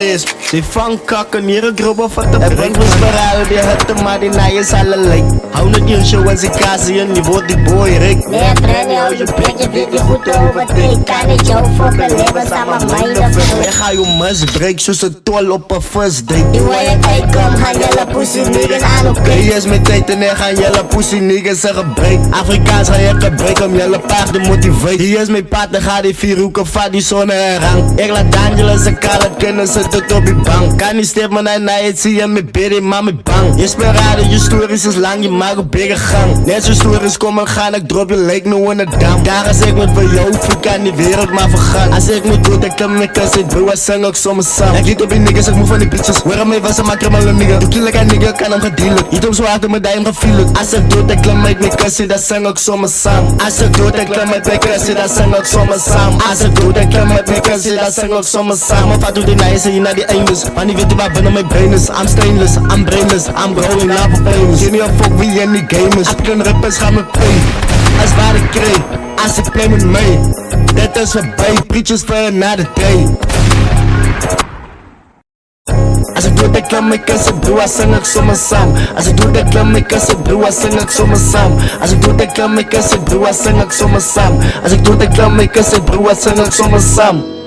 is. Die vangkakken hier een groep of wat de brengt was verhalen die hutten maar die naaien is alle lijk. Hou net je show en ze kazen en je wordt die boy rik. Nee, Brenny, hou je bek, je weet je goed over dit. Kan niet jou fokken, leven samen mijnen voor. Ik ga je misbreek zoals een tol op een first date. Die wil je kijken, gaan jelle pussy niggas aan op Hey, is mijn tijd en ik ga jelle pussy niggas een gebrek. Afrikaans ga je gebrek om jelle paarden motivate. Hier is mijn paard, dan gaat die vier hoeken van die zon en rang. Ik laat Angela zijn kale kunnen ze tot op die bank. Kan niet steppen naar het zie je met bidden, maar met bang. Je speelt raden, je stories is lang, je maakt een bigge gang. Net zo stories komen gaan, ik drop je lijk nu in de dam. Daar als ik met voor jou, ik kan die wereld maar vergaan. Als ik moet doen, dan kan ik zit, bro, ik zing ook soms samen. Ik liet op die niggas, ik moet van die bitches. Waarom ik was een makker, maar een nigga. Doe kill ik een nigga, kan hem gedealen. Je doet zo hard om me daar gevoelig. Als ik doe, dan klim ik met kassie, dat zing ook soms samen. Als ik doe, dan klim ik met kassie, dat zing ook soms samen. Als ik doe, dan klim ik met kassie, dat zing ook soms samen. Wat doe die nice en je naar die eindes? Want die weet waar binnen mijn brain is. I'm stainless, I'm brainless, I'm growing up for famous. Geen niet een fuck wie en die gamers. African rappers gaan me pay. Als waar ik kreeg, als ik play met mij. Dat is voorbij, preachers for another day. Als ik doe dat klam ik als ik broer, zing ik soms samen. Als ik doe dat klam ik als ik broer, zing ik soms samen. Als ik doe dat klam ik als ik broer, zing ik soms samen. Als ik doe dat klam ik als ik broer, zing ik soms samen.